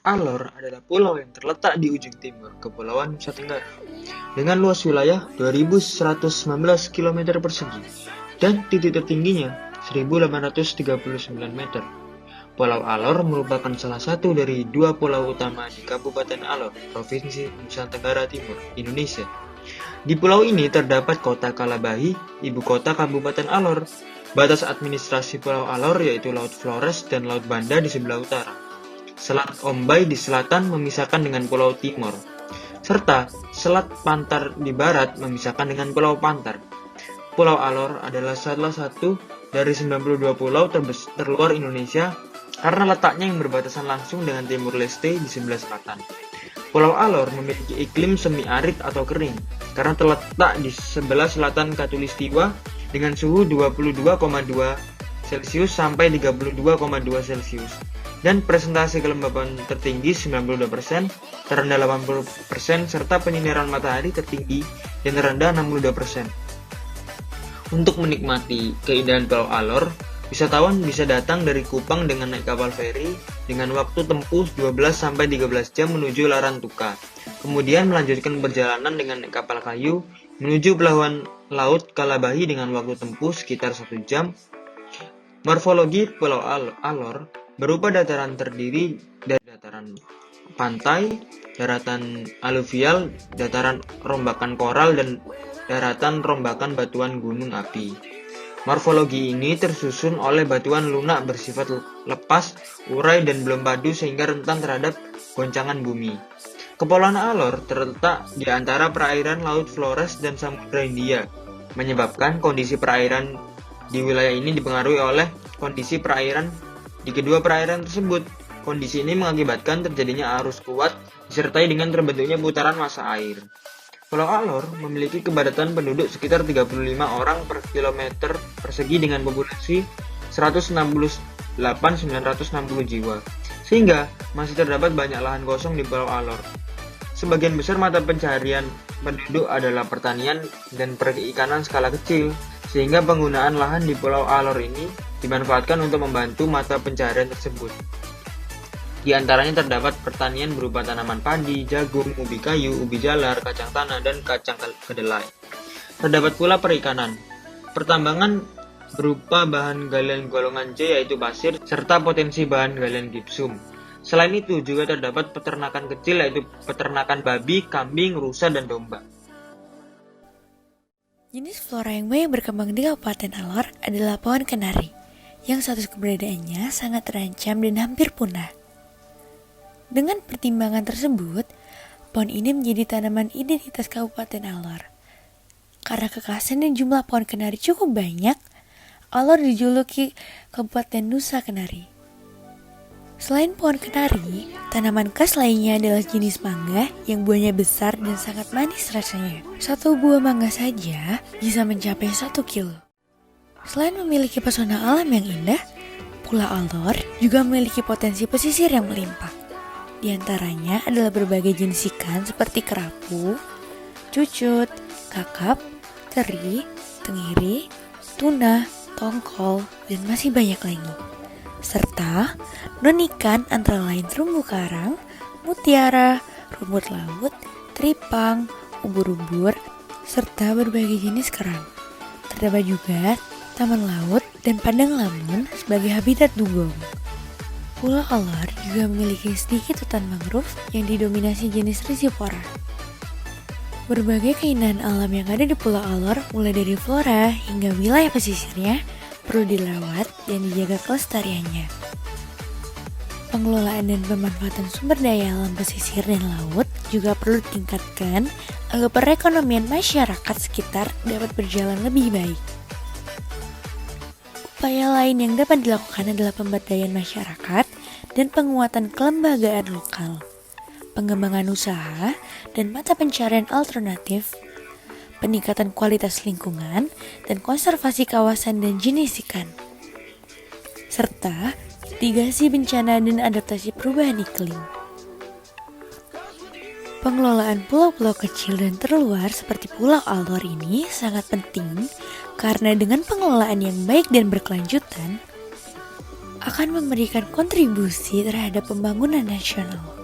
Alor adalah pulau yang terletak di ujung timur Kepulauan Nusa Tenggara dengan luas wilayah 2.119 km persegi dan titik tertingginya 1.839 meter. Pulau Alor merupakan salah satu dari dua pulau utama di Kabupaten Alor, Provinsi Nusa Tenggara Timur, Indonesia. Di pulau ini terdapat kota Kalabahi, ibu kota Kabupaten Alor. Batas administrasi Pulau Alor yaitu Laut Flores dan Laut Banda di sebelah utara. Selat Ombay di selatan memisahkan dengan Pulau Timor, serta Selat Pantar di barat memisahkan dengan Pulau Pantar. Pulau Alor adalah salah satu dari 92 pulau terluar Indonesia karena letaknya yang berbatasan langsung dengan Timur Leste di sebelah selatan. Pulau Alor memiliki iklim semi-arid atau kering karena terletak di sebelah selatan Khatulistiwa dengan suhu 22,2 Celcius sampai 32,2 Celcius dan presentasi kelembaban tertinggi 92%, terendah 80%, serta penyinaran matahari tertinggi dan terendah 62%. Untuk menikmati keindahan Pulau Alor, wisatawan bisa datang dari Kupang dengan naik kapal feri dengan waktu tempuh 12-13 jam menuju Larantuka. Kemudian melanjutkan perjalanan dengan naik kapal kayu menuju pelabuhan laut Kalabahi dengan waktu tempuh sekitar 1 jam. Morfologi Pulau Alor berupa dataran terdiri dari dataran pantai, daratan aluvial, dataran rombakan koral, dan daratan rombakan batuan gunung api. Morfologi ini tersusun oleh batuan lunak bersifat lepas, urai, dan belum padu sehingga rentan terhadap goncangan bumi. Kepulauan Alor terletak di antara perairan Laut Flores dan Samudra Hindia, menyebabkan kondisi perairan di wilayah ini dipengaruhi oleh kondisi perairan di kedua perairan tersebut. Kondisi ini mengakibatkan terjadinya arus kuat disertai dengan terbentuknya putaran massa air. Pulau Alor memiliki kepadatan penduduk sekitar 35 orang per kilometer persegi dengan populasi 168.960 jiwa, sehingga masih terdapat banyak lahan kosong di Pulau Alor. Sebagian besar mata pencaharian penduduk adalah pertanian dan perikanan skala kecil, sehingga penggunaan lahan di Pulau Alor ini dimanfaatkan untuk membantu mata pencaharian tersebut. Di antaranya terdapat pertanian berupa tanaman padi, jagung, ubi kayu, ubi jalar, kacang tanah, dan kacang kedelai. Terdapat pula perikanan, pertambangan berupa bahan galian golongan C yaitu pasir, serta potensi bahan galian gipsum. Selain itu juga terdapat peternakan kecil yaitu peternakan babi, kambing, rusa, dan domba. Jenis flora yang banyak berkembang di Kabupaten Alor adalah pohon kenari, yang status keberadaannya sangat terancam dan hampir punah. Dengan pertimbangan tersebut, pohon ini menjadi tanaman identitas Kabupaten Alor. Karena kekhasan dan jumlah pohon kenari cukup banyak, Alor dijuluki Kabupaten Nusa Kenari. Selain pohon kenari, tanaman khas lainnya adalah jenis mangga yang buahnya besar dan sangat manis rasanya. Satu buah mangga saja bisa mencapai 1 kilo. Selain memiliki pesona alam yang indah, Pulau Alor juga memiliki potensi pesisir yang melimpah. Di antaranya adalah berbagai jenis ikan seperti kerapu, cucut, kakap, teri, tenggiri, tuna, tongkol, dan masih banyak lagi. Serta non-ikan antara lain terumbu karang, mutiara, rumput laut, teripang, ubur-ubur, serta berbagai jenis kerang. Terdapat juga taman laut dan padang lamun sebagai habitat dugong. Pulau Alor juga memiliki sedikit hutan mangrove yang didominasi jenis Rhizopora. Berbagai keindahan alam yang ada di Pulau Alor, mulai dari flora hingga wilayah pesisirnya, perlu dirawat dan dijaga kelestariannya. Pengelolaan dan pemanfaatan sumber daya alam pesisir dan laut juga perlu ditingkatkan agar perekonomian masyarakat sekitar dapat berjalan lebih baik. Upaya lain yang dapat dilakukan adalah pemberdayaan masyarakat dan penguatan kelembagaan lokal, pengembangan usaha dan mata pencarian alternatif, peningkatan kualitas lingkungan, dan konservasi kawasan dan jenis ikan, serta mitigasi bencana dan adaptasi perubahan iklim. Pengelolaan pulau-pulau kecil dan terluar seperti Pulau Alor ini sangat penting karena dengan pengelolaan yang baik dan berkelanjutan akan memberikan kontribusi terhadap pembangunan nasional.